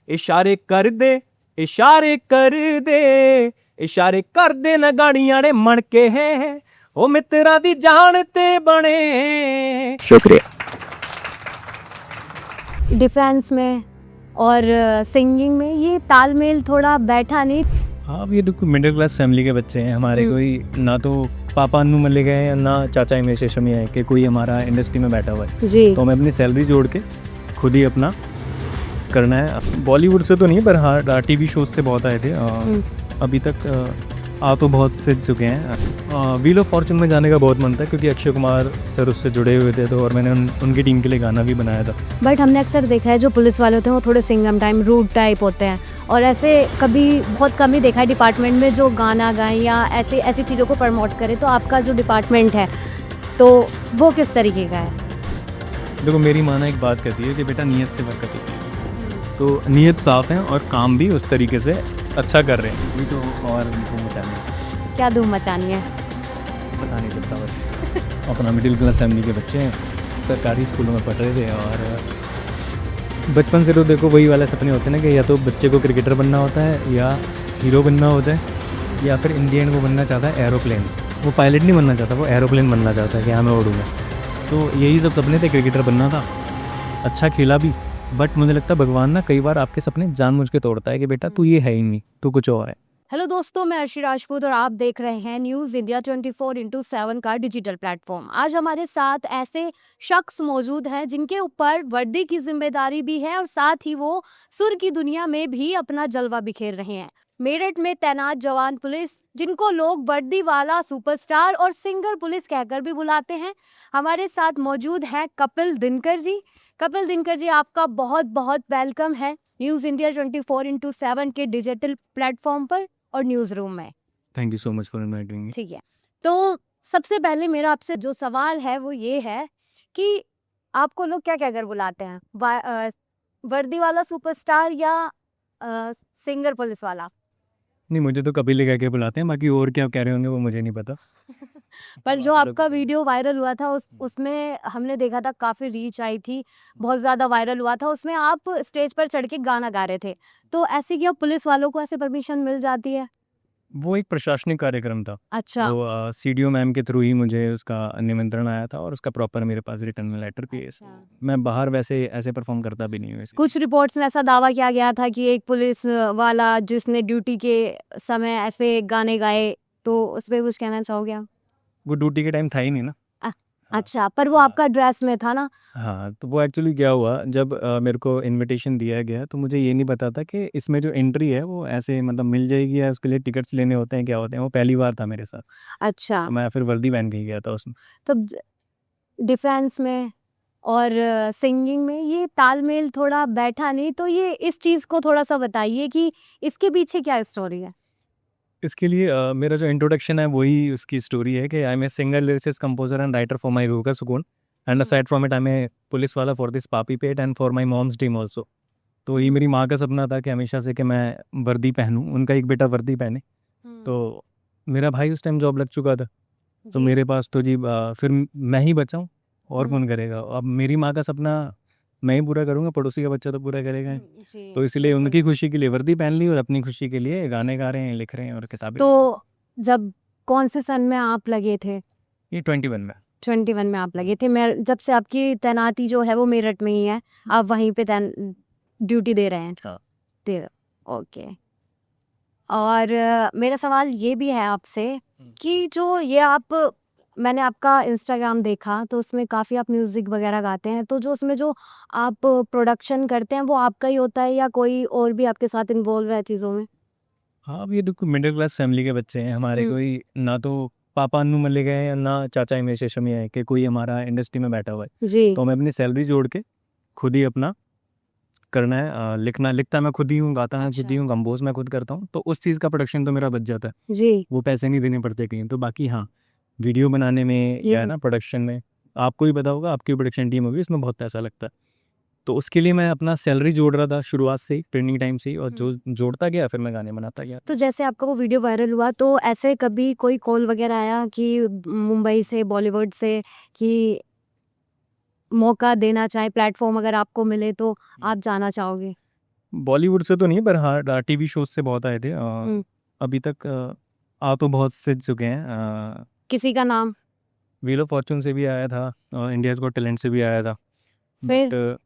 इशारे कर दे इशारे कर दे इशारे कर दे न गाड़ियां ने मन के हैं ओ मित्रा दी जान ते बने। शुक्रिया। डिफेंस में और सिंगिंग में ये तालमेल थोड़ा बैठा नहीं। हाँ, अब ये देखो मिडिल क्लास फैमिली के बच्चे हैं हमारे, कोई ना तो पापा अन्नू मल्लिक है या ना चाचा हिमेश रेशमिया है कि कोई हमारा इंडस्ट्री में बैठा हुआ है। जी। तो हमें अपनी सैलरी जोड़ के खुद ही अपना करना है। बॉलीवुड से तो नहीं, पर हाँ टीवी शोज से बहुत आए थे। अभी तक आ तो बहुत से चुके हैं। व्हील ऑफ फॉर्चून में जाने का बहुत मन था क्योंकि अक्षय कुमार सर उससे जुड़े हुए थे, तो और मैंने उनकी टीम के लिए गाना भी बनाया था। बट हमने अक्सर देखा है जो पुलिस वाले होते हैं वो थोड़े सिंगम टाइम रूड टाइप होते हैं, और ऐसे कभी बहुत कम ही देखा है डिपार्टमेंट में जो गाना गाएं या ऐसी चीज़ों को प्रमोट करे। तो आपका जो डिपार्टमेंट है तो वो किस तरीके का है? देखो, मेरी माँ ना एक बात कहती है कि बेटा नीयत से बरकत होती है। तो नीयत साफ़ है और काम भी उस तरीके से अच्छा कर रहे हैं। अभी तो और धूम मचानी है। क्या धूम मचानी है? पता नहीं चलता बस। अपना मिडिल क्लास फैमिली के बच्चे हैं, सरकारी स्कूलों में पढ़ रहे थे, और बचपन से तो देखो वही वाला सपने होते हैं ना कि या तो बच्चे को क्रिकेटर बनना होता है या हीरो बनना होता है, या फिर इंडियन वो बनना चाहता है एरोप्लेन। वो पायलट नहीं बनना चाहता, वो एरोप्लेन बनना चाहता है कि हाँ मैं उड़ूँगा। तो यही सब सपने थे, क्रिकेटर बनना था। अच्छा खेला भी, बट मुझे लगता है भगवान ना कई बार आपके सपने जानबूझ के तोड़ता है कि बेटा तू ये है ही नहीं, तू कुछ और है। हेलो दोस्तों, मैं अर्शी राजपूत और आप देख रहे हैं न्यूज़ इंडिया 24/7 का डिजिटल प्लेटफॉर्म। आज हमारे साथ ऐसे शख्स मौजूद हैं जिनके ऊपर वर्दी की जिम्मेदारी भी है और साथ ही वो सुर की दुनिया में भी अपना जलवा बिखेर रहे हैं। मेरठ में तैनात जवान पुलिस, जिनको लोग वर्दी वाला सुपरस्टार और सिंगर पुलिस कहकर भी बुलाते हैं। हमारे साथ मौजूद हैं कपिल दिनकर जी। कपिल दिनकर जी, आपका बहुत बहुत वेलकम है न्यूज़ इंडिया 24/7 के डिजिटल प्लेटफॉर्म पर और न्यूज़ रूम में। Thank you so much for inviting me. ठीक है, तो सबसे पहले मेरा आपसे जो सवाल है वो ये है कि आपको लोग क्या कहकर बुलाते हैं? वर्दी वाला सुपरस्टार या सिंगर पुलिस वाला? नहीं, मुझे तो कपिल ही कह के बुलाते हैं, बाकी और क्या कह रहे होंगे वो मुझे नहीं पता। पर जो आपका वीडियो वायरल हुआ था उसमें हमने देखा था काफ़ी रीच आई थी, बहुत ज़्यादा वायरल हुआ था। उसमें आप स्टेज पर चढ़ के गाना गा रहे थे, तो ऐसे क्या पुलिस वालों को ऐसे परमिशन मिल जाती है? वो एक प्रशासनिक कार्यक्रम था। अच्छा। वो सीडीओ मैम के थ्रू ही मुझे उसका निमंत्रण आया था और उसका प्रॉपर मेरे पास रिटर्न में लेटर भी है। अच्छा। मैं बाहर वैसे ऐसे परफॉर्म करता भी नहीं हूँ वैसे। कुछ रिपोर्ट्स में ऐसा दावा किया गया था कि एक पुलिस वाला जिसने ड्यूटी के समय ऐसे गाने गाए, तो उस पे कुछ कहना चाहोगे आप? वो ड्यूटी के टाइम था ही नहीं ना। हाँ। अच्छा, पर वो हाँ। आपका ड्रेस में था ना? हाँ, तो वो एक्चुअली क्या हुआ, जब मेरे को इनविटेशन दिया गया तो मुझे ये नहीं पता था कि इसमें जो एंट्री है वो ऐसे मतलब मिल जाएगी या उसके लिए टिकट्स लेने होते हैं, क्या होते हैं। वो पहली बार था मेरे साथ। अच्छा। तो मैं फिर वर्दी पहन के ही गया था उसमें। तब डिफेंस में और सिंगिंग में ये तालमेल थोड़ा बैठा नहीं, तो ये इस चीज़ को थोड़ा-सा बताइए कि इसके पीछे क्या स्टोरी है? इसके लिए मेरा जो इंट्रोडक्शन है वही उसकी स्टोरी है कि I am a singer, lyricist, composer and writer for my रूह का सुकून, and aside from it I am a police वाला फॉर दिस पापी पेट and for my mom's dream also. तो ये मेरी माँ का सपना था कि हमेशा से कि मैं वर्दी पहनूं, उनका एक बेटा वर्दी पहने। तो मेरा भाई उस टाइम जॉब लग चुका था, तो जी। मेरे पास तो जी फिर मैं ही बचा हूँ, और कौन करेगा। अब मेरी माँ का सपना मैं ही पूरा करूँगा, पड़ोसी का बच्चा तो पूरा करेगा ही। जी, तो इसलिए बिल्कुल। उनकी खुशी के लिए वर्दी पहन ली और अपनी खुशी के लिए गाने गा रहे हैं, लिख रहे हैं और किताबें। तो जब कौन से सन में आप लगे थे? ये 21 में। 21 में आप लगे थे। मैं जब से आपकी तैनाती जो है वो मेरठ में ही है, आप वहीं पे ड्यूटी दे रहे हैं? हाँ। दे ओके। और मेरा सवाल ये भी है आपसे कि जो ये मैंने आपका इंस्टाग्राम देखा तो उसमें काफ़ी आप म्यूज़िक वगैरह गाते हैं, तो जो उसमें जो आप प्रोडक्शन करते हैं वो आपका ही होता है या कोई और भी आपके साथ इन्वॉल्व है चीज़ों में? हाँ, अब ये देखो मिडिल क्लास फैमिली के बच्चे हैं हमारे, कोई ना तो पापा अन्नू मल्लिक है या ना चाचा हिमेश रेशमिया है कि कोई हमारा इंडस्ट्री में बैठा हुआ है। जी। तो हमें अपनी सैलरी जोड़ के खुद ही अपना करना है। लिखता मैं खुद ही हूँ, गाता मैं खुद ही हूँ, कंपोज मैं खुद करता हूँ, तो उस चीज़ का प्रोडक्शन तो मेरा बच जाता है। जी। वो पैसे नहीं देने पड़ते कहीं। तो बाकी हाँ, वीडियो बनाने में या ना प्रोडक्शन में आपको ही पता होगा, आपकी प्रोडक्शन टीम होगी, इसमें बहुत पैसा लगता है। तो उसके लिए मैं अपना सैलरी जोड़ रहा था शुरुआत से ही, ट्रेनिंग टाइम से ही, और जो जोड़ता गया फिर मैं गाने बनाता गया। तो जैसे आपका वो वीडियो वायरल हुआ तो ऐसे कभी कोई कॉल वगैरह आया कि मुंबई से, बॉलीवुड से, कि मौका देना चाहे, प्लेटफॉर्म अगर आपको मिले तो आप जाना चाहोगे? बॉलीवुड से तो नहीं, पर हाँ टीवी शोज से बहुत आए थे। अभी तक आ तो बहुत से चुके हैं। किसी का नाम? व्हील ऑफ फॉर्चून से भी आया था, इंडियाज गॉट टैलेंट से भी आया था। फिर? बट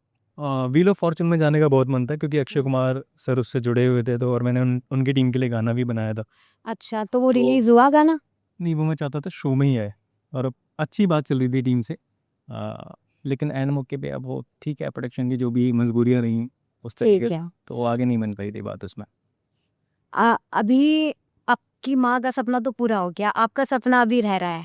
व्हील ऑफ फॉर्चून में जाने का बहुत मन था, क्योंकि अक्षय कुमार सर उससे जुड़े हुए थे, तो और मैंने उनकी टीम के लिए गाना भी बनाया था। अच्छा, तो वो रिलीज हुआ गाना? नहीं, वो मैं चाहता था शो में ही आए, और अब अच्छी बात चल रही थी टीम से। लेकिन एन मौके पे अब वो ठीक है, प्रोडक्शन की जो भी मजबूरियाँ रही उस तरीके ठीक से, है। तो वो आगे नहीं बन पाई थी बात उसमें। अभी आपकी माँ का सपना तो पूरा हो गया, आपका सपना अभी रह रहा है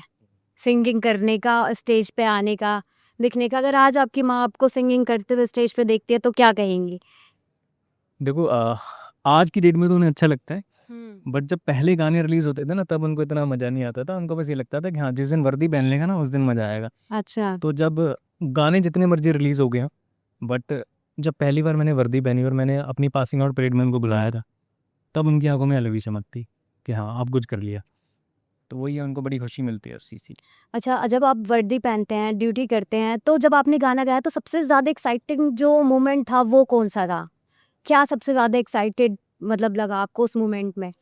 सिंगिंग करने का, स्टेज पे आने का, दिखने का। अगर आज आपकी माँ आपको सिंगिंग करते हुए स्टेज पे देखती है तो क्या कहेंगी? देखो, आज की डेट में तो उन्हें अच्छा लगता है, बट जब पहले गाने रिलीज होते थे ना, तब उनको इतना मज़ा नहीं आता था। उनको बस ये लगता था कि हाँ, जिस दिन वर्दी पहन लेगा ना, उस दिन मज़ा आएगा। अच्छा। तो जब गाने जितने मर्जी रिलीज हो गए हैं, बट जब पहली बार मैंने वर्दी पहनी और मैंने अपनी पासिंग आउट परेड में उनको बुलाया था, तब उनकी आंखों में अलग ही चमक थी कि हाँ, आप कुछ कर लिया। तो वही है, उनको बड़ी खुशी मिलती है उस चीज़ की। अच्छा, जब आप वर्दी पहनते हैं, ड्यूटी करते हैं, तो जब आपने गाना गाया तो सबसे ज़्यादा एक्साइटिंग जो मोमेंट था वो कौन-सा था? क्या सबसे ज़्यादा एक्साइटेड मतलब लगा आपको उस मोमेंट में?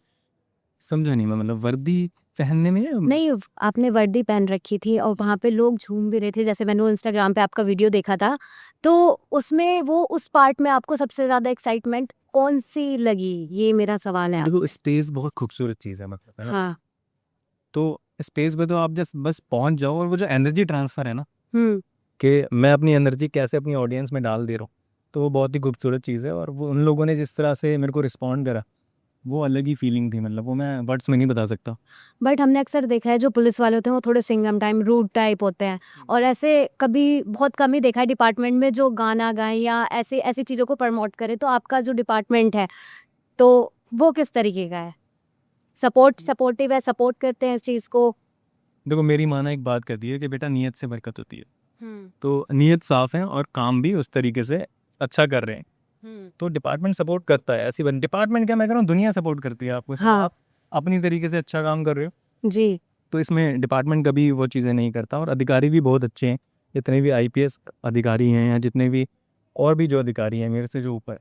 समझा नहीं मैं, मतलब वर्दी पहनने में नहीं, आपने वर्दी पहन रखी थी और वहाँ पे लोग झूम भी रहे थे, जैसे मैंने वो इंस्टाग्राम पे आपका वीडियो देखा था, तो उसमें वो उस पार्ट में आपको सबसे ज़्यादा एक्साइटमेंट कौन-सी लगी? ये मेरा सवाल है आप। देखो, स्टेज बहुत खूबसूरत चीज़ है, मतलब है ना। हाँ। तो स्टेज पे तो आप जस्ट बस पहुंच जाओ, और वो जो एनर्जी ट्रांसफ़र है ना, हुँ। कि मैं अपनी एनर्जी कैसे अपनी ऑडियंस में डाल दे रहा हूँ, तो वो बहुत ही खूबसूरत चीज़ है। और वो उन लोगों ने जिस तरह से मेरे को रिस्पॉन्ड करा, वो अलग ही फीलिंग थी, मतलब वो मैं वर्ड्स में नहीं बता सकता। बट हमने अक्सर देखा है जो पुलिस वाले होते हैं वो थोड़े सिंघम टाइम रूड टाइप होते हैं, और ऐसे कभी बहुत कम ही देखा है डिपार्टमेंट में जो गाना गाएं या ऐसे ऐसी चीज़ों को प्रमोट करे। तो आपका जो डिपार्टमेंट है तो वो किस तरीके का है? सपोर्टिव है, सपोर्ट करते हैं इस चीज़ को? देखो, मेरी माँ ना एक बात कहती है कि बेटा, नीयत से बरकत होती है। हम्म। तो नीयत साफ़ है और काम भी उस तरीके से अच्छा कर रहे हैं, तो डिपार्टमेंट सपोर्ट करता है। ऐसी बन डिपार्टमेंट क्या, मैं कह रहा हूँ, दुनिया सपोर्ट करती है आपको। हाँ। आप अपनी तरीके से अच्छा काम कर रहे हो, जी। तो इसमें डिपार्टमेंट कभी वो चीज़ें नहीं करता। और अधिकारी भी बहुत अच्छे हैं, जितने भी आईपीएस अधिकारी हैं, या जितने भी और भी जो अधिकारी हैं मेरे से जो ऊपर,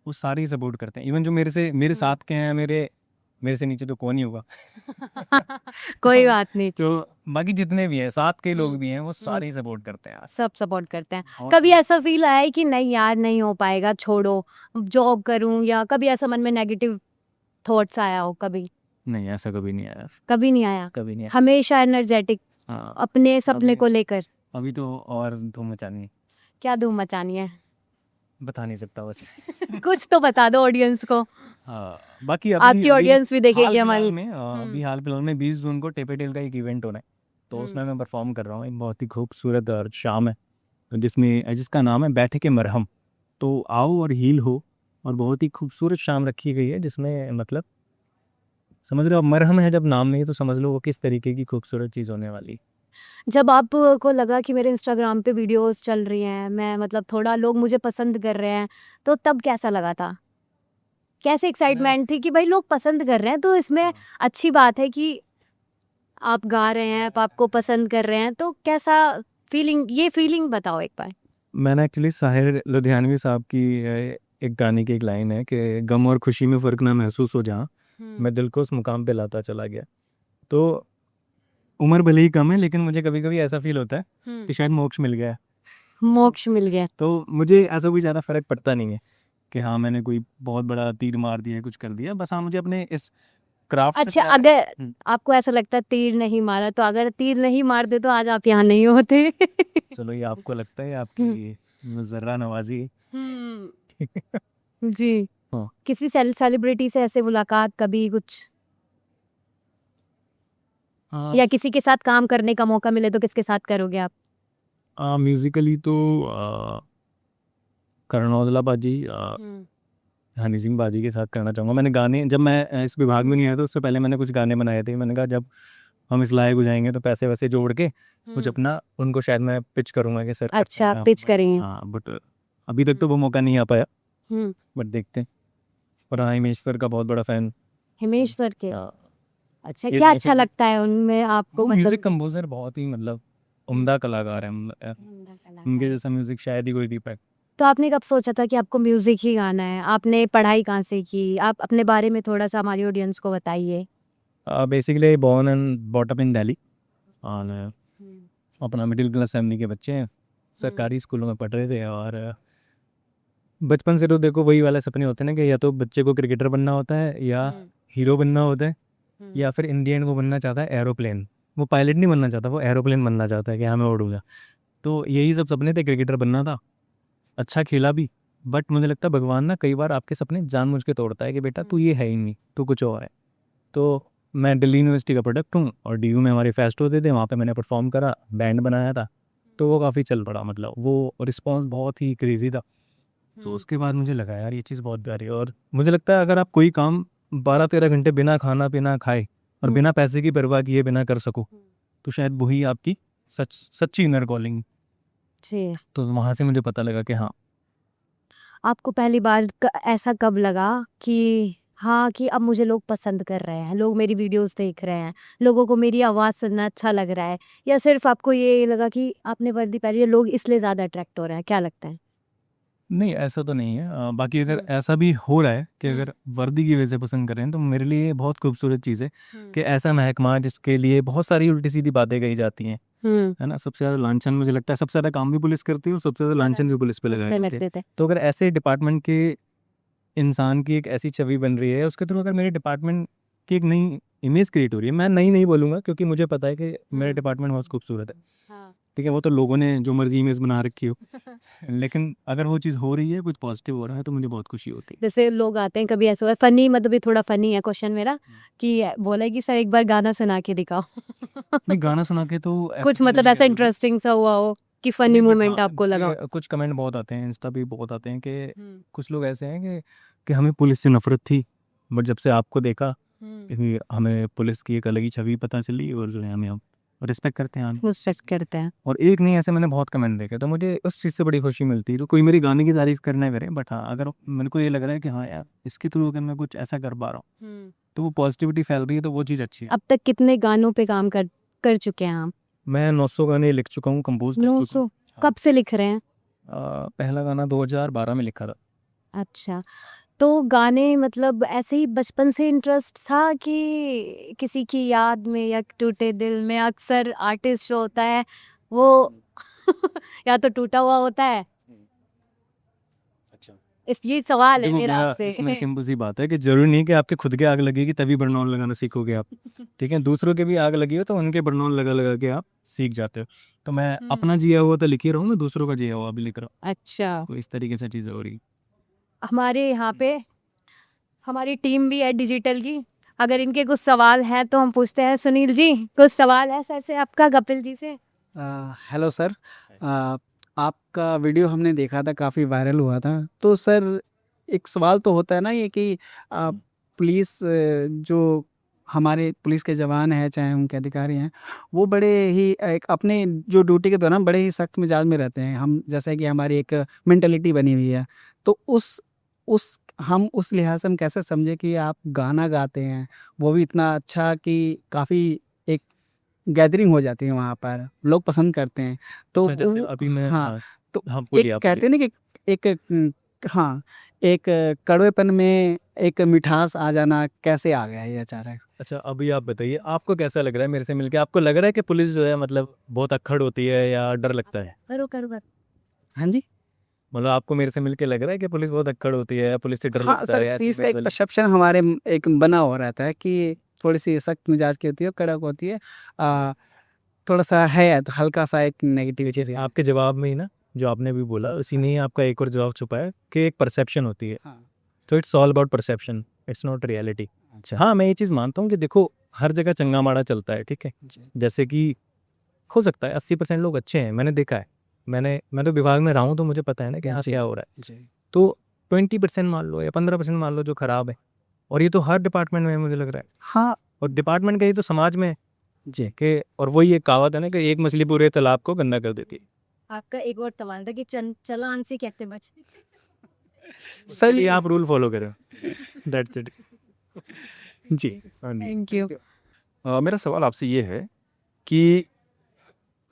वो सारे ही सपोर्ट करते हैं। इवन जो मेरे साथ के हैं, मेरे मेरे से नीचे तो कौन ही होगा। कोई बात नहीं। तो बाकी जितने भी हैं, साथ के लोग हम्म। भी हैं, वो सारे ही सपोर्ट करते हैं यार। सब सपोर्ट करते हैं। और कभी ऐसा फील आया है कि नहीं यार नहीं हो पाएगा, छोड़ो, जॉब करूं, या कभी ऐसा मन में नेगेटिव थॉट्स आया हो कभी? नहीं, ऐसा कभी नहीं आया, कभी नहीं आया? कभी नहीं आया। हमेशा एनर्जेटिक हाँ, अपने सपने अभी को लेकर? अभी तो और धूम मचानी है, क्या धूम मचानी है? बता नहीं सकता बस। कुछ तो बता दो ऑडियंस को। हाँ, बाकी अभी आपकी अभी ऑडियंस भी देखेगी हाल हमारी। फिलहाल में अभी हाल फिलहाल में 20 जून को टेपेटेल का एक इवेंट होना है, तो उसमें मैं परफॉर्म कर रहा हूँ। एक बहुत ही खूबसूरत शाम है, जिसका नाम है बैठे के मरहम। तो आओ और हील हो, और बहुत ही खूबसूरत शाम रखी गई है, जिसमें मतलब समझ रहे हो, अब मरहम है जब नाम में ही, तो समझ लो वो किस तरीके की खूबसूरत चीज़ होने वाली। जब आपको लगा कि मेरे इंस्टाग्राम पे वीडियोस चल रही हैं, मैं मतलब थोड़ा लोग मुझे पसंद कर रहे हैं, तो तब कैसा लगा था? कैसे एक्साइटमेंट थी कि भाई लोग पसंद कर रहे हैं, तो इसमें अच्छी बात है कि आप गा रहे हैं, आप आपको पसंद कर रहे हैं, तो कैसा फीलिंग, ये फीलिंग बताओ एक बार। मैंने एक्चुअली साहिर लुधियानवी साहब की एक गाने की एक लाइन है कि गम और खुशी में फ़र्क ना महसूस हो जहाँ, मैं दिल को उस मुकाम पे लाता चला गया। तो उम्र भले ही कम है, लेकिन मुझे कभी कभी ऐसा फील होता है कि शायद मोक्ष मिल गया है। मोक्ष मिल गया। तो मुझे ऐसा कोई ज़्यादा फर्क पड़ता नहीं है कि हाँ, मैंने कोई बहुत बड़ा तीर मार दिया है, कुछ कर दिया। बस हाँ, मुझे अपने इस क्राफ्ट से अच्छा, प्यार है। अगर आपको ऐसा लगता है तीर नहीं मारा, तो अगर तीर नहीं मारते तो आज आप यहाँ नहीं होते। चलो, ये आपको लगता है, आपकी ज़र्रा नवाजी है। जी। हाँ। किसी सेलिब्रिटी से ऐसे मुलाकात कभी कुछ, हाँ, या किसी के साथ काम करने का मौका मिले तो किसके साथ करोगे आप? म्यूज़िकली तो करण औजला बाजी, हनी सिंह बाजी के साथ करना चाहूँगा। मैंने गाने, जब मैं इस विभाग में नहीं आया, तो उससे पहले मैंने कुछ गाने बनाए थे। मैंने कहा जब हम इस लायक हो जाएंगे, तो पैसे वैसे जोड़ के कुछ अपना उनको शायद मैं पिच करूँगा कि सर अच्छा, पिच करेंगे। हाँ, बट अभी तक तो वो मौका नहीं आ पाया, बट देखते हैं। और हाँ, हिमेश सर का बहुत बड़ा फ़ैन। हिमेश सर के? हाँ, अच्छा, ये क्या देख अच्छा सकते- लगता है उनमें आपको वो म्यूज़िक मतलब? कंपोजर बहुत ही मतलब उम्दा कलाकार है। उनके जैसा म्यूज़िक शायद ही कोई दीपक तो आपने कब सोचा था कि आपको म्यूजिक ही गाना है? आपने पढ़ाई कहाँ से की? आप अपने बारे में थोड़ा सा हमारी ऑडियंस को बताइए। Basically born and brought up in Delhi और अपना मिडिल क्लास फैमिली के बच्चे हैं। सरकारी स्कूलों में पढ़ रहे थे और बचपन से तो देखो वही वाला सपने होते हैं ना कि या तो बच्चे को क्रिकेटर बनना होता है या हीरो बनना होता है या फिर इन दी एंड वो बनना चाहता है एरोप्लेन। वो पायलट नहीं बनना चाहता, वो एरोप्लेन बनना चाहता है कि हाँ मैं उड़ूंगा। तो यही सब सपने थे, क्रिकेटर बनना था। अच्छा खेला भी, बट मुझे लगता है भगवान ना कई बार आपके सपने जानबूझ के तोड़ता है कि बेटा तू ये है ही नहीं, तू कुछ और है। तो मैं दिल्ली यूनिवर्सिटी का प्रोडक्ट हूँ और डीयू में हमारे फेस्ट होते थे, वहाँ पे मैंने परफॉर्म करा, बैंड बनाया था। तो वो काफ़ी चल पड़ा, मतलब वो रिस्पॉन्स बहुत ही क्रेजी था। तो उसके बाद मुझे लगा यार ये चीज़ बहुत प्यारी है। और मुझे लगता है अगर आप कोई काम 12-13 घंटे बिना खाना पीना खाए और बिना पैसे की परवाह किए बिना कर सको, तो शायद वही आपकी सच्ची इनर कॉलिंग। जी। तो वहाँ से मुझे पता लगा कि हाँ। आपको पहली बार ऐसा कब लगा कि हाँ कि अब मुझे लोग पसंद कर रहे हैं, लोग मेरी वीडियोस देख रहे हैं, लोगों को मेरी आवाज़ सुनना अच्छा लग रहा है, या सिर्फ आपको ये लगा कि आपने वर्दी पहनी है लोग इसलिए ज़्यादा अट्रैक्ट हो रहे हैं? क्या लगता है? नहीं ऐसा तो नहीं है। बाकी अगर ऐसा भी हो रहा है कि अगर वर्दी की वजह से पसंद करें तो मेरे लिए बहुत खूबसूरत चीज़ है कि ऐसा महकमा जिसके लिए बहुत सारी उल्टी सीधी बातें कही जाती हैं, है ना। सबसे ज़्यादा लांछन मुझे लगता है, सबसे ज़्यादा काम भी पुलिस करती है और सबसे ज़्यादा लांछन भी पुलिस पे लगाए उसमें जाते हैं। लगते थे। तो अगर ऐसे डिपार्टमेंट के इंसान की एक ऐसी छवि बन रही है, उसके थ्रू अगर मेरे डिपार्टमेंट की एक नई इमेज क्रिएट हो रही है, मैं नई नहीं बोलूँगा क्योंकि मुझे पता है कि मेरा डिपार्टमेंट बहुत खूबसूरत है, हाँ। ठीक है। वो तो लोगों ने जो मर्जी इमेज बना रखी हो लेकिन अगर वो चीज़ हो रही है, कुछ पॉजिटिव हो रहा है, तो मुझे बहुत खुशी होती है। जैसे लोग आते हैं, कभी ऐसा हुआ फनी, मतलब ये थोड़ा फनी है क्वेश्चन मेरा, कि बोला है कि सर एक बार गाना सुना के दिखाओ। नहीं गाना सुना के तो ऐसा कुछ तो मतलब नहीं ऐसा कह सकते। इंटरेस्टिंग सा हुआ हो कि फनी नहीं बट मोमेंट हाँ, आपको लगा हो? कुछ कमेंट बहुत आते हैं, इंस्टा पे बहुत आते हैं कि कुछ लोग ऐसे हैं कि हमें पुलिस से नफरत थी, बट जब से आपको देखा कि हमें पुलिस की एक अलग ही छवि पता चली और जो है हमें अब रिस्पेक्ट करते हैं। रिस्पेक्ट करते हैं। और एक नहीं, ऐसे मैंने बहुत कमेंट देखे, तो मुझे उस चीज़ से बड़ी खुशी मिलती है। तो कोई मेरी गाने की तारीफ करना करे, बट हाँ अगर मेरे को ये लग रहा है कि हाँ यार इसके थ्रू अगर मैं कुछ ऐसा कर पा रहा हूँ तो वो पॉजिटिविटी फैल रही है, तो वो चीज़ अच्छी है। अब तक कितने गानों पे काम कर कर चुके हैं आप? मैं 900 गाने लिख चुका हूँ, कंपोज कर चुका हूँ। 900? कब से लिख रहे हैं? पहला गाना 2012 में लिखा था। अच्छा, तो गाने मतलब ऐसे ही बचपन से इंटरेस्ट था कि किसी की याद में या टूटे दिल में? अक्सर आर्टिस्ट जो होता है वो या तो टूटा हुआ होता है, अच्छा, इस ये सवाल है देखो मेरा मेरा आपसे। इसमें सिंपल सी बात है कि जरूरी नहीं कि आपके खुद के आग लगेगी तभी बरनौल लगाना सीखोगे आप, ठीक है। दूसरों के भी आग लगी हो तो उनके बरनौल लगा लगा के आप सीख जाते हो। तो मैं अपना जिया हुआ तो लिख ही रहा हूँ, मैं दूसरों का जिया हुआ भी लिख रहा हूँ। अच्छा, तो इस तरीके से चीज़ें हो रही। हमारे यहाँ पे हमारी टीम भी है डिजिटल की, अगर इनके कुछ सवाल हैं तो हम पूछते हैं। सुनील जी, कुछ सवाल है सर से आपका, कपिल जी से? Hello sir. आपका वीडियो हमने देखा था, काफ़ी वायरल हुआ था। तो सर एक सवाल तो होता है ना ये कि पुलिस जो हमारे पुलिस के जवान हैं चाहे उनके अधिकारी हैं, वो बड़े ही एक अपने जो ड्यूटी के दौरान बड़े ही सख्त मिजाज में रहते हैं। हम जैसे कि हमारी एक मेंटालिटी बनी हुई है, तो उस हम उस लिहाज से हम कैसे समझे कि आप गाना गाते हैं, वो भी इतना अच्छा कि काफ़ी एक गैदरिंग हो जाती है वहाँ पर, लोग पसंद करते हैं। तो अच्छा, जैसे अभी मैं हाँ, तो हाँ बोलिए, एक आप कहते हैं ना कि एक हाँ, एक कड़वेपन में एक मिठास आ जाना कैसे आ गया ये अचानक? अच्छा अभी आप बताइए, आपको कैसा लग रहा है मेरे से मिलके? आपको लग रहा है कि पुलिस जो है मतलब बहुत अक्खड़ होती है या डर लगता है? करो करो करो। हाँ जी। मतलब आपको मेरे से मिलके लग रहा है कि पुलिस बहुत अक्खड़ होती है या पुलिस से डर हाँ लगता सर, है, ऐसी पुलिस का इमेज एक वाली? परसेप्शन हमारे एक बना हुआ रहता है कि थोड़ी-सी सख्त मिजाज की होती है, कड़क होती है। थोड़ा-सा है तो हल्का-सा एक नेगेटिविटी सी। आपके जवाब में ही ना, जो आपने भी बोला उसी ने ही आपका एक और जवाब छुपा है कि एक परसेप्शन होती है। हाँ। तो it's all about perception, it's not reality. अच्छा। हाँ मैं ये चीज़ मानता हूँ कि देखो हर जगह चंगा माड़ा चलता है, ठीक है। जी। जैसे कि हो सकता है 80% लोग अच्छे हैं, मैंने देखा है। मैं तो विभाग में रहा हूँ तो मुझे पता है ना कि हाँ जी। क्या हो रहा है। जी। तो 20% मान लो या 15% मान लो जो खराब है, और ये तो हर डिपार्टमेंट में है, मुझे लग रहा है। हाँ। और डिपार्टमेंट का ही तो समाज में है जी। कि, और वही एक कहावत है ना कि एक मछली पूरे तालाब को गंदा कर देती है। आपका एक और सवाल था कि चालान से कैसे बचे? सर ये आप रूल फॉलो करें, दैट्स इट। जी हाँ जी। Thank you. मेरा सवाल आपसे ये है कि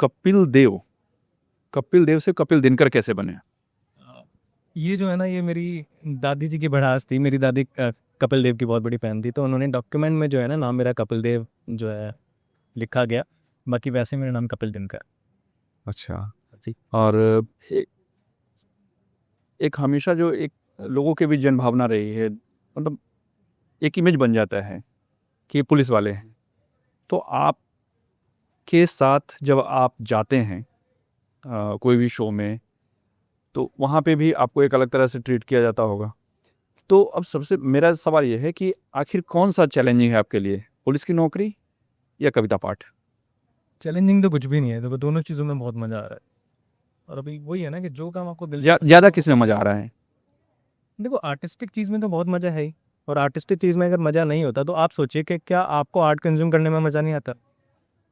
कपिल देव से कपिल दिनकर कैसे बने? ये जो है ना, ये मेरी दादी जी की भड़ास थी। मेरी दादी कपिल देव की बहुत बड़ी फैन थी, तो उन्होंने डॉक्यूमेंट में जो है ना नाम मेरा कपिल देव जो है लिखा गया। बाकी वैसे मेरा नाम कपिल दिनकर है। अच्छा। जी। और एक एक हमेशा जो एक लोगों के बीच जन भावना रही है, मतलब एक इमेज बन जाता है कि ये पुलिस वाले हैं। तो आपके साथ जब आप जाते हैं कोई भी शो में, तो वहाँ पे भी आपको एक अलग तरह से ट्रीट किया जाता होगा। तो अब सबसे मेरा सवाल ये है कि आखिर कौन सा चैलेंजिंग है आपके लिए, पुलिस की नौकरी या कविता पाठ? चैलेंजिंग तो कुछ भी नहीं है, देखो दोनों चीज़ों में बहुत मज़ा आ रहा है। और अभी वही है ना कि जो काम आपको दिल से ज़्यादा किस में मज़ा आ रहा है? देखो आर्टिस्टिक चीज़ में तो बहुत मज़ा है ही। और आर्टिस्टिक चीज़ में अगर मज़ा नहीं होता तो आप सोचिए कि क्या आपको आर्ट कंज्यूम करने में मज़ा नहीं आता?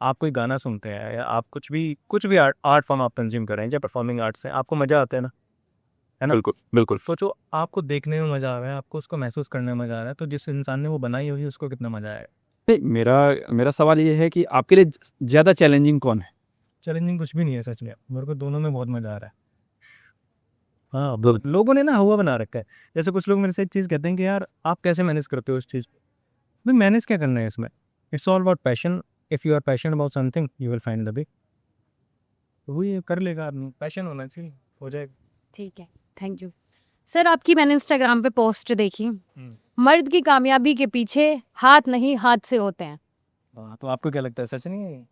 आप कोई गाना सुनते हैं या आप कुछ भी आर्ट फॉर्म आप कंज्यूम कर रहे हैं, चाहे परफॉर्मिंग आर्ट्स है, आपको मज़ा आता है ना? बिल्कुल, बिल्कुल। सोचो आपको देखने में मज़ा आ रहा है, आपको उसको महसूस करने में मज़ा आ रहा है, तो जिस इंसान ने वो बनाई होगी उसको कितना मज़ा आएगा। नहीं, मेरा सवाल ये है कि आपके लिए ज़्यादा चैलेंजिंग कौन है? चैलेंजिंग कुछ भी नहीं है सच में, मेरे को दोनों में बहुत मज़ा आ रहा है। हाँ, लोगों ने ना हुआ बना रखा है। जैसे कुछ लोग मेरे से एक चीज़ कहते हैं कि यार आप कैसे मैनेज करते हो इस चीज़ को? भाई मैनेज क्या करना है इसमें? It's all about passion. If you are passionate about something you will find the way. वही कर लेगा आदमी, पैशन होना चाहिए, हो जाएगा। ठीक है, थैंक यू। सर आपकी मैंने इंस्टाग्राम पे पोस्ट देखी, मर्द की कामयाबी के पीछे हाथ नहीं हादसे होते हैं। हाँ, तो आपको क्या लगता है सच नहीं है ये?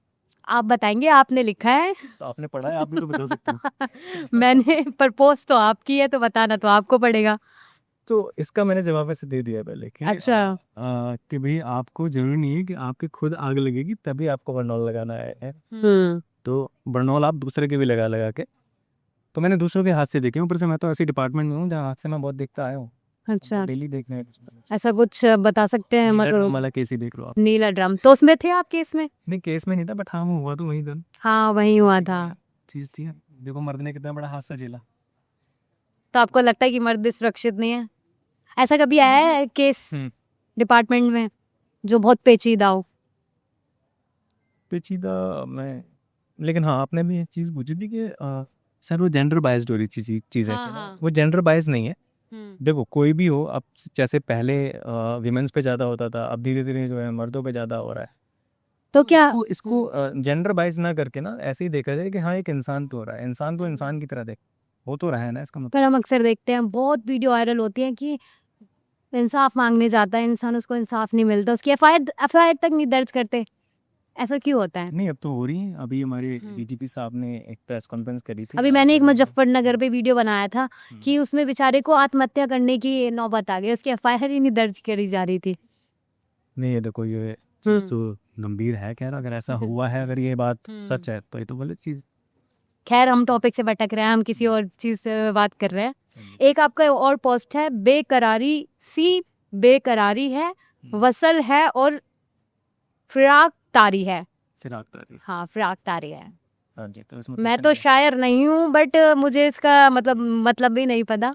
आप बताएंगे, आपने लिखा है। तो आपने पढ़ा है, आप भी तो बता सकते हो। मैंने पर पोस्ट तो आपकी है, तो बताना तो आपको पड़ेगा। तो इसका मैंने जवाब ऐसे दे दिया पहले कि अच्छा। कि भाई आपको ज़रूरी नहीं है कि आपकी खुद आग लगेगी तभी आपको बर्नौल लगाना है। तो बर्नौल आप दूसरे के भी लगा के, तो मैंने दूसरों के हाथ से देखे। ऊपर से मैं तो ऐसी डिपार्टमेंट में हूँ जहाँ हाथ से मैं बहुत देखता आया हूँ। अच्छा, डेली देखने हैं। ऐसा कुछ बता सकते हैं मतलब? वाला केस ही देख लो आप। नीला ड्रम तो उसमें थे आप केस में? नहीं केस में नहीं था, बट हाँ वो हुआ तो वही था। हाँ वही हुआ था। चीज़ थी, देखो मर्द ने कितना बड़ा हादसा झेला। तो आपको लगता है कि मर्द भी सुरक्षित नहीं है? ऐसा कभी आया है केस डिपार्टमेंट में जो बहुत पेचीदा हो? पेचीदा मैं, लेकिन हाँ आपने भी एक चीज़ पूछी थी कि सर वो जेंडर बायस्ड हो रही चीज़ है। हाँ, हाँ। वो जेंडर बायस नहीं है। देखो कोई भी हो, अब जैसे पहले विमेंस पे ज़्यादा होता था, अब धीरे धीरे जो है मर्दों पे ज़्यादा हो रहा है। तो क्या इसको जेंडर बायस ना करके ना ऐसे ही देखा जाए कि हाँ एक इंसान तो हो रहा है, इंसान तो इंसान की तरह देख हो तो रहा है ना, इसका मतलब। पर हम अक्सर देखते हैं बहुत वीडियो वायरल होती है कि इंसाफ मांगने जाता है इंसान, उसको इंसाफ नहीं मिलता, उसकी एफआईआर तक नहीं दर्ज करते। ऐसा क्यों होता है? नहीं अब तो हो रही है। अभी हमारे डीजीपी साहब ने एक प्रेस कॉन्फ्रेंस करी थी। अभी मैंने एक मुजफ्फरनगर पे वीडियो बनाया था कि उसमें बेचारे को आत्महत्या करने की नौबत आ गई, उसकी एफआईआर ही नहीं दर्ज करी जा रही थी। नहीं ये देखो ये चीज़ तो गंभीर है। खैर अगर ऐसा हुआ है, अगर ये बात सच है तो ये तो गलत चीज़। खैर हम टॉपिक से भटक रहे हैं, हम किसी और चीज से बात कर रहे हैं। एक आपका और पोस्ट है, बेकरारी है, वसल है और फिराक तारी है। फिराक तारी। हाँ फिराक तारी है। हाँ जी, तो इसमें मैं question तो क्या है? शायर नहीं हूँ बट मुझे इसका मतलब भी नहीं पता।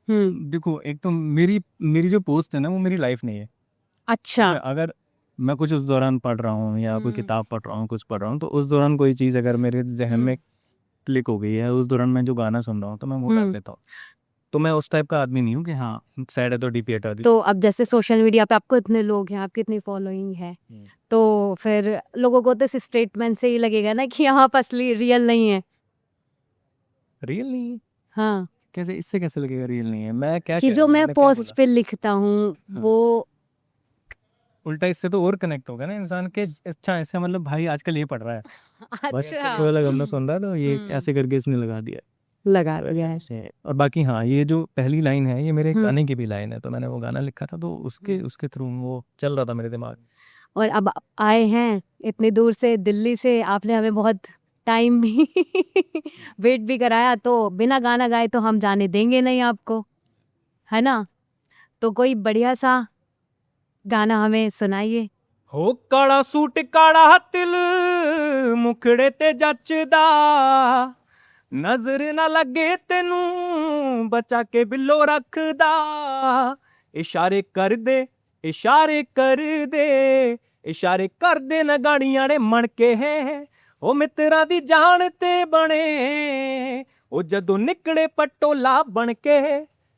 देखो एक तो मेरी जो पोस्ट है ना वो मेरी लाइफ नहीं है। अच्छा। अगर मैं कुछ उस दौरान पढ़ रहा हूँ या कोई किताब पढ़ रहा हूँ, कुछ पढ़ रहा हूँ, तो उस दौरान कोई चीज़ अगर मेरे जहन में क्लिक हो गई है, उस दौरान मैं जो गाना सुन रहा हूँ तो मैं वो डाल देता हूँ। तो मैं उस टाइप का आदमी नहीं हूँ कि हाँ सैड है तो डीपी हटा दी। तो अब जैसे सोशल मीडिया पे आपको इतने लोग हैं, आपकी इतनी फॉलोइंग है, तो फिर लोगों को तो इस स्टेटमेंट से ही लगेगा ना कि यहाँ पर असली रियल नहीं है। रियल नहीं है? हाँ कैसे, इससे कैसे लगेगा रियल नहीं है? मैं क्या कि जो मैं पोस्ट पे लिखता हूँ वो उल्टा इससे तो और कनेक्ट होगा ना इंसान के। अच्छा ऐसे मतलब भाई आजकल ये पढ़ रहा है, बस अच्छा कोई अलग हमने सुन रहा है तो ये ऐसे करके इसने लगा दिया लगा दिया है। ऐसे। और बाकी हाँ ये जो पहली लाइन है ये मेरे गाने की भी लाइन है, तो मैंने वो गाना लिखा था तो उसके थ्रू वो चल रहा था मेरे दिमाग में। और अब आए हैं इतनी दूर से, दिल्ली से, आपने हमें बहुत टाइम भी वेट भी कराया, तो बिना गाना गाए तो हम जाने देंगे नहीं आपको, है ना? तो कोई बढ़िया सा गाना हमें सुनाइए। हो काला सूट काला तिल मुखड़े ते जचदा, नजर ना लगे तेनू बचा के बिल्लो रखदा, इशारे कर दे इशारे कर दे इशारे कर दे न गाड़ियां ने मन के है ओ मित्रा दी जान ते बने ਉਹ ਜਦੋਂ ਨਿਕਲੇ ਪਟੋਲਾ ਬਣ ਕੇ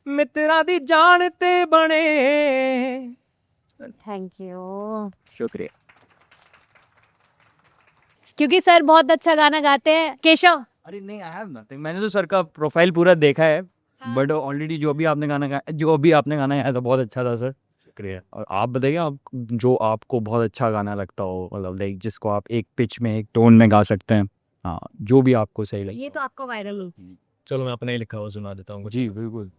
ਮਿੱਤਰਾਂ ਦੀ ਜਾਨ ਤੇ ਬਣੇ। Thank you. शुक्रिया। क्योंकि सर बहुत अच्छा गाना गाते हैं। केशव, अरे नहीं, आई हैव नथिंग, मैंने तो सर का प्रोफाइल पूरा देखा है, हाँ। बट ऑलरेडी जो भी आपने गाना गाया, जो अभी आपने गाना गाया था बहुत अच्छा था सर। शुक्रिया। और आप बताइए, आप जो आपको बहुत अच्छा गाना लगता हो, मतलब लाइक जिसको आप एक पिच में एक टोन में गा सकते हैं, हाँ जो भी आपको सही लगे। ये तो आपको वायरल हो। चलो मैं अपना ही लिखा हुआ सुना देता हूँ। जी बिल्कुल।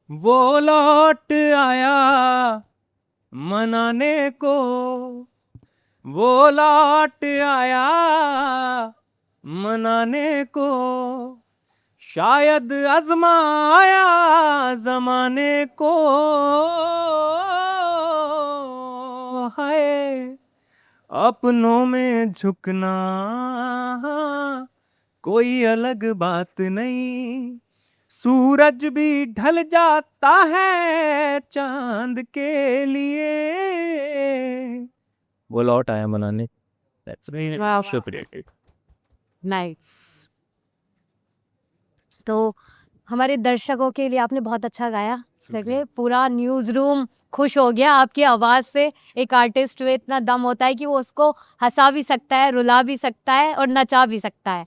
वो लौट आया मनाने को, वो लौट आया मनाने को, शायद आजमाया जमाने को। हाय अपनों में झुकना कोई अलग बात नहीं, सूरज भी ढल जाता है चांद के लिए। वो लौट आया मनाने। वाह, वाह। शुक्रिया। नाइस। तो हमारे दर्शकों के लिए आपने बहुत अच्छा गाया। चलिए, पूरा न्यूज़ रूम खुश हो गया आपकी आवाज़ से। एक आर्टिस्ट में इतना दम होता है कि वो उसको हंसा भी सकता है, रुला भी सकता है और नचा भी सकता है,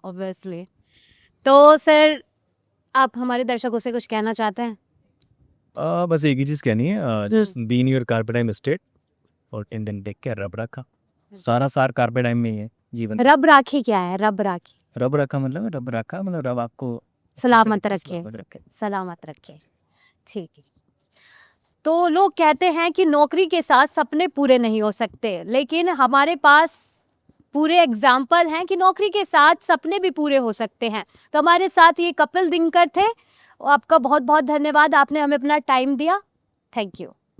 ऑब्वियसली। तो सर, आप हमारे दर्शकों से कुछ कहना चाहते हैं? बस एक ही चीज़ कहनी है, just be in your carpet time state और इंडियन टेक केयर रब रखा। सारा सार कार्पेट टाइम में ही है जीवन। रब राखी क्या है? रब राखी रब रखा मतलब रब रखा मतलब रब आपको सलामत अच्छे से रखे, सलामत रखे। सलामत रखे। ठीक है। तो लोग कहते हैं कि नौकरी के साथ सपने पूरे नहीं हो सकते, लेकिन हमारे पास पूरे एग्जाम्पल हैं कि नौकरी के साथ सपने भी पूरे हो सकते हैं। तो हमारे साथ ये कपिल दिनकर थे। आपका बहुत बहुत धन्यवाद, आपने हमें अपना टाइम दिया। Thank you.